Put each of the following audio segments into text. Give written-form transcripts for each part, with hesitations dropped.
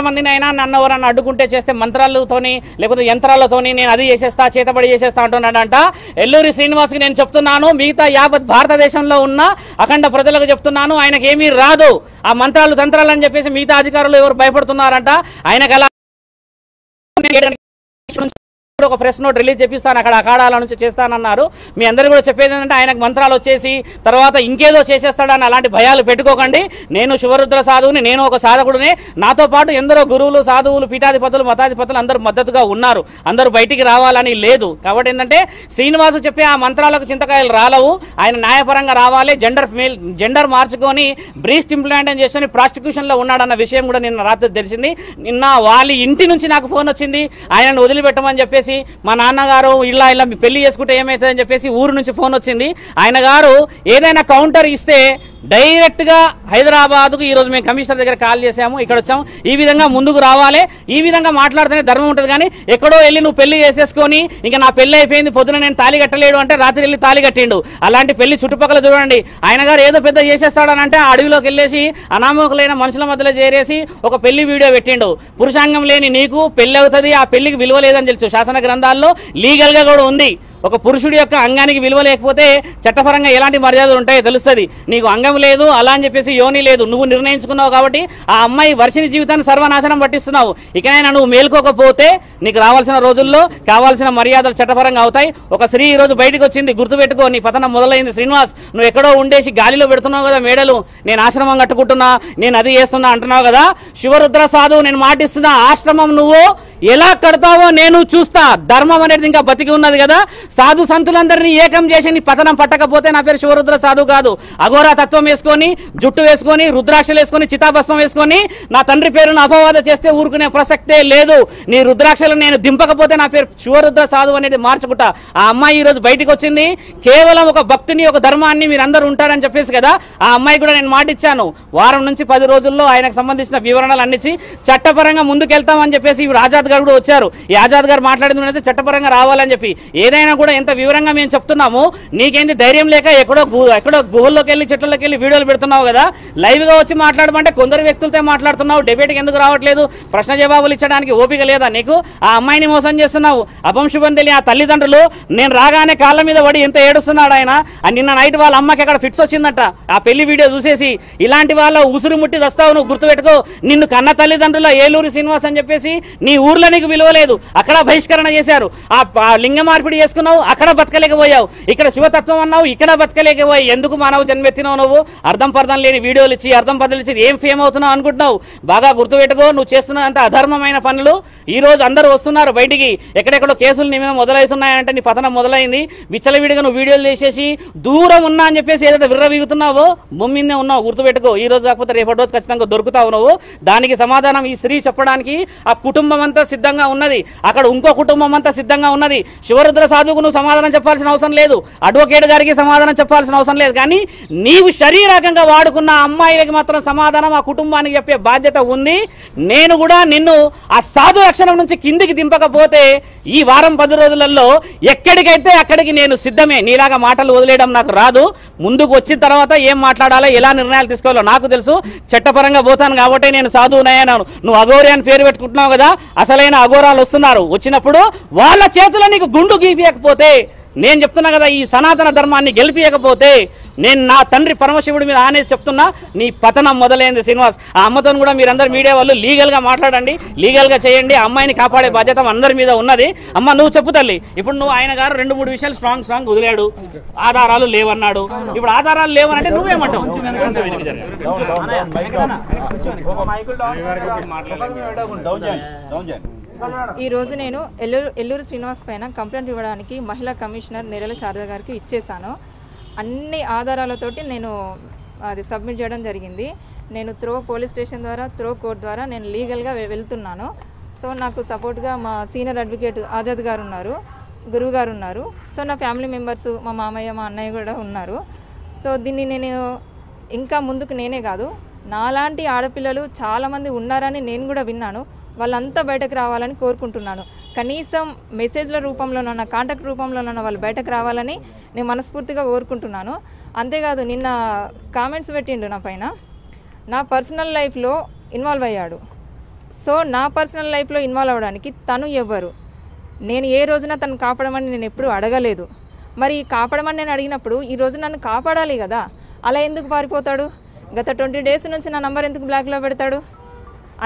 మందిని అయినా నన్ను ఎవరన్నా అడ్డుకుంటే చేస్తే మంత్రాలతోని లేకపోతే యంత్రాలతోని నేను అది చేసేస్తా చేతబడి చేసేస్తా అంటున్నాడంట. ఎల్లూరి శ్రీనివాస్కి నేను చెప్తున్నాను, మిగతా యావత్ భారతదేశంలో ఉన్న అఖండ ప్రజలకు చెప్తున్నాను, ఆయనకి ఏమీ రాదు. ఆ మంత్రాలు తంత్రాలు అని చెప్పేసి మిగతా అధికారులు ఎవరు భయపడుతున్నారంట. ఆయనకు అలా ఒక ప్రెస్ నోట్ రిలీజ్ చేపిస్తాను, అక్కడ అఖాడాల నుంచి చేస్తానన్నారు. మీ అందరూ కూడా చెప్పేది ఏంటంటే ఆయనకు మంత్రాలు వచ్చేసి తర్వాత ఇంకేదో చేసేస్తాడని అలాంటి భయాలు పెట్టుకోకండి. నేను శివరుద్ర సాధువుని, నేను ఒక సాధకుడిని. నాతో పాటు ఎందరో గురువులు, సాధువులు, పీఠాధిపతులు, మతాధిపతులు అందరూ మద్దతుగా ఉన్నారు. అందరూ బయటికి రావాలని లేదు. కాబట్టి ఏంటంటే శ్రీనివాసు చెప్పే ఆ మంత్రాలకు చింతకాయలు రాలవు. ఆయన న్యాయపరంగా రావాలి. జెండర్ మార్చుకొని బ్రీస్ట్ ఇంప్లాంటేషన్ చేసుకుని ప్రాస్టిట్యూషన్లో ఉన్నాడన్న విషయం కూడా నిన్న రాత్రి తెలిసింది. నిన్న వాళ్ళ ఇంటి నుంచి నాకు ఫోన్ వచ్చింది, ఆయనను వదిలిపెట్టమని చెప్పేసి. మా నాన్నగారు ఇలా మీ పెళ్లి చేసుకుంటే ఏమవుతుందని చెప్పేసి ఊరు నుంచి ఫోన్ వచ్చింది. ఆయన గారు ఏదైనా కౌంటర్ ఇస్తే డైరెక్ట్గా హైదరాబాద్కు ఈరోజు మేము కమిషనర్ దగ్గర కాల్ చేసాము, ఇక్కడ వచ్చాము. ఈ విధంగా ముందుకు రావాలి, ఈ విధంగా మాట్లాడితేనే ధర్మం ఉంటుంది. కానీ ఎక్కడో వెళ్ళి నువ్వు పెళ్లి చేసేసుకొని ఇంకా నా పెళ్లి అయిపోయింది, పొద్దున నేను తాళి కట్టలేడు అంటే రాత్రి వెళ్ళి తాళి కట్టిండు. అలాంటి పెళ్లి చుట్టుపక్కల చూడండి. ఆయన గారు ఏదో పెద్ద చేసేస్తాడని అంటే అడవిలోకి వెళ్ళేసి అనామకులైన మనుషుల మధ్యలో చేరేసి ఒక పెళ్లి వీడియో పెట్టిండు. పురుషాంగం లేని నీకు పెళ్లి అవుతుంది, ఆ పెళ్లికి విలువ లేదని తెలుసు. శాసన గ్రంథాల్లో లీగల్గా కూడా ఉంది. ఒక పురుషుడి యొక్క అంగానికి విలువ లేకపోతే చట్టపరంగా ఎలాంటి మర్యాదలు ఉంటాయో తెలుస్తుంది. నీకు అంగం లేదు అలా అని చెప్పేసి యోని లేదు, నువ్వు నిర్ణయించుకున్నావు. కాబట్టి ఆ అమ్మాయి వర్షిని జీవితాన్ని సర్వనాశనం పట్టిస్తున్నావు. ఇకనైనా నువ్వు మేల్కోకపోతే నీకు రావాల్సిన రోజుల్లో కావాల్సిన మర్యాదలు చట్టపరంగా అవుతాయి. ఒక స్త్రీ ఈరోజు బయటకు వచ్చింది, గుర్తుపెట్టుకో, నీ పతనం మొదలైంది. శ్రీనివాస్, నువ్వు ఎక్కడో ఉండేసి గాలిలో పెడుతున్నావు కదా మేడలు, నేను ఆశ్రమం కట్టుకుంటున్నా, నేను అది చేస్తున్నా అంటున్నావు కదా. శివరుద్ర సాధువు నేను మాటిస్తున్నా, ఆశ్రమం నువ్వు ఎలా కడతావో నేను చూస్తా. ధర్మం అనేది ఇంకా బతికి ఉన్నది కదా. సాధు సంతులందరినీ ఏకం చేసి నీ పతనం పట్టకపోతే నా పేరు శివరుద్ర సాధు కాదు. అఘోరా తత్వం వేసుకొని, జుట్టు వేసుకొని, రుద్రాక్షలు వేసుకొని, చితాభస్మం వేసుకొని నా తండ్రి పేరును అపవాద చేస్తే ఊరుకునే ప్రసక్తే లేదు. నీ రుద్రాక్షలు నేను దింపకపోతే నా పేరు శివరుద్ర సాధు అనేది మార్చుకుంటా. ఆ అమ్మాయి ఈరోజు బయటకు వచ్చింది, కేవలం ఒక భక్తిని, ఒక ధర్మాన్ని మీరు అందరూ ఉంటారని చెప్పేసి కదా. ఆ అమ్మాయి కూడా నేను మాటిచ్చాను, వారం నుంచి 10 రోజుల్లో ఆయనకు సంబంధించిన వివరణలు అన్నిచ్చి చట్టపరంగా ముందుకెళ్తామని చెప్పేసి ఇప్పుడు ఆజాద్ గారు కూడా వచ్చారు. ఈ ఆజాద్ గారు మాట్లాడింది చట్టపరంగా రావాలని చెప్పి. ఏదైనా కూడా ఎంత వివరంగా మేము చెప్తున్నాము, నీకేంది ధైర్యం లేక ఎక్కడో గుహల్లోకి వెళ్ళి చెట్లలోకి వెళ్ళి వీడియోలు పెడుతున్నావు కదా. లైవ్ గా వచ్చి మాట్లాడమంటే కొందరు వ్యక్తులతో మాట్లాడుతున్నావు, డిబేట్కి ఎందుకు రావట్లేదు? ప్రశ్న జవాబులు ఇచ్చడానికి ఓపిక లేదా నీకు? ఆ అమ్మాయిని మోసం చేస్తున్నావు. అపంశుభం తెలియ ఆ తల్లిదండ్రులు నేను రాగానే కాళ్ళ మీద పడి ఎంత ఏడుస్తున్నాడు ఆయన. నిన్న నైట్ వాళ్ళ అమ్మకి అక్కడ ఫిట్స్ వచ్చిందట ఆ పెళ్లి వీడియో చూసేసి. ఇలాంటి వాళ్ళ ఉసురు ముట్టి వస్తావు నువ్వు, గుర్తుపెట్టుకో. నిన్ను కన్న తల్లిదండ్రుల ఏలూరి శ్రీనివాస్ అని చెప్పేసి నీ ఊర్లో నీకు విలువ లేదు, అక్కడ బహిష్కరణ చేశారు. ఆ లింగ మార్పిడి చేసుకున్నావు, అక్కడ బతకలేకపోయావు. ఇక్కడ శివతత్వం అన్నావు, ఇక్కడ బతకలేకపోయావు. ఎందుకు మానవ జన్మెత్తినావు నువ్వు? అర్థం పర్థం లేని వీడియోలు ఇచ్చి అర్థం పర్థం ఇచ్చి ఏం ఫేమ్ అవుతున్నావు అనుకుంటున్నావు? బాగా గుర్తుపెట్టుకో, నువ్వు చేస్తున్నంత అధర్మమైన పనులు. ఈ రోజు అందరూ వస్తున్నారు బయటికి, ఎక్కడెక్కడో కేసులు నీ మీద మొదలవుతున్నాయంటే నీ పతనం మొదలైంది. విచ్చలవిడిగా నువ్వు వీడియోలు చేసేసి దూరం ఉన్నా అని చెప్పేసి ఏదైతే విర్రవీగుతున్నావో భూమినే ఉన్నావు, గుర్తుపెట్టుకో. ఈ రోజు కాకపోతే రేపటి రోజు ఖచ్చితంగా దొరుకుతావు నువ్వు. దానికి సమాధానం ఈ స్త్రీ చెప్పడానికి ఆ కుటుంబం అంతా సిద్ధంగా ఉన్నది, అక్కడ ఇంకో కుటుంబం అంతా సిద్ధంగా ఉన్నది. శివరుద్ర సాధువుకు నువ్వు సమాధానం చెప్పాల్సిన అవసరం లేదు, అడ్వకేట్ గారికి సమాధానం చెప్పాల్సిన అవసరం లేదు. కానీ నీవు శరీరకంగా వాడుకున్న అమ్మాయిలకి మాత్రం సమాధానం ఆ కుటుంబానికి చెప్పే బాధ్యత ఉంది. నేను కూడా నిన్ను ఆ సాధు రక్షణ నుంచి కిందికి దింపకపోతే ఈ వారం 10 రోజులలో ఎక్కడికైతే అక్కడికి నేను సిద్ధమే. నీలాగా మాటలు వదిలేయడం నాకు రాదు. ముందుకు వచ్చిన తర్వాత ఏం మాట్లాడాలో, ఎలా నిర్ణయాలు తీసుకోవాలో నాకు తెలుసు. చట్టపరంగా పోతాను కాబట్టి నేను సాధువునయ్యాను. నువ్వు అఘోరి అని పేరు పెట్టుకుంటున్నావు కదా, అసలైన అఘోరాలు వస్తున్నారు. వచ్చినప్పుడు వాళ్ళ చేతుల నీకు గుండు గీపియకపోతే, నేను చెప్తున్నా కదా, ఈ సనాతన ధర్మాన్ని గెలిపియకపోతే నేను నా తండ్రి పరమశివుడి మీద ఆనేసి చెప్తున్నా, నీ పతనం మొదలైంది శ్రీనివాస్. ఆ అమ్మతో కూడా మీరందరూ మీడియా వాళ్ళు లీగల్గా మాట్లాడండి, లీగల్గా చేయండి. ఆ అమ్మాయిని కాపాడే బాధ్యత అందరి మీద ఉన్నది. అమ్మ నువ్వు చెప్పు తల్లి. ఇప్పుడు నువ్వు ఆయన గారు 2-3 విషయాలు స్ట్రాంగ్ వదిలాడు, ఆధారాలు లేవన్నాడు. ఇప్పుడు ఆధారాలు లేవనంటే నువ్వేమంటావు? ఈరోజు నేను ఎల్లూరు శ్రీనివాస్ పైన కంప్లైంట్ ఇవ్వడానికి మహిళా కమిషనర్ నెరల శారద గారికి ఇచ్చేసాను. అన్ని ఆధారాలతోటి నేను అది సబ్మిట్ చేయడం జరిగింది. నేను త్రో పోలీస్ స్టేషన్ ద్వారా, త్రో కోర్ట్ ద్వారా నేను లీగల్గా వెళ్తున్నాను. సో నాకు సపోర్ట్గా మా సీనియర్ అడ్వకేట్ ఆజాద్ గారు ఉన్నారు, గురువు గారు ఉన్నారు. సో నా ఫ్యామిలీ మెంబర్స్, మా మామయ్య, మా అన్నయ్య కూడా ఉన్నారు. సో దీన్ని నేను ఇంకా ముందుకు నేనే కాదు, నాలాంటి ఆడపిల్లలు చాలామంది ఉన్నారని నేను కూడా విన్నాను. వాళ్ళంతా బయటకు రావాలని కోరుకుంటున్నాను. కనీసం మెసేజ్ల రూపంలోనన్నా, కాంటాక్ట్ రూపంలోనన్నా వాళ్ళు బయటకు రావాలని నేను మనస్ఫూర్తిగా కోరుకుంటున్నాను. అంతేకాదు నిన్న కామెంట్స్ పెట్టిండు నా పైన, నా పర్సనల్ లైఫ్లో ఇన్వాల్వ్ అయ్యాడు. సో నా పర్సనల్ లైఫ్లో ఇన్వాల్వ్ అవ్వడానికి తను ఎవ్వరు? నేను ఏ రోజున తను కాపాడమని నేను ఎప్పుడూ అడగలేదు. మరి కాపాడమని నేను అడిగినప్పుడు ఈ రోజు నన్ను కాపాడాలి కదా, అలా ఎందుకు పారిపోతాడు? గత 20 డేస్ నుంచి నా నంబర్ ఎందుకు బ్లాక్లో పెడతాడు?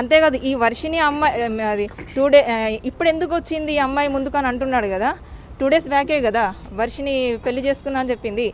అంతేకాదు ఈ వర్షిని అమ్మాయి అది ఇప్పుడు ఎందుకు వచ్చింది ఈ అమ్మాయి ముందుకు అని అంటున్నాడు కదా. 2 డేస్ బ్యాకే కదా వర్షిని పెళ్లి చేసుకున్నా అని చెప్పింది.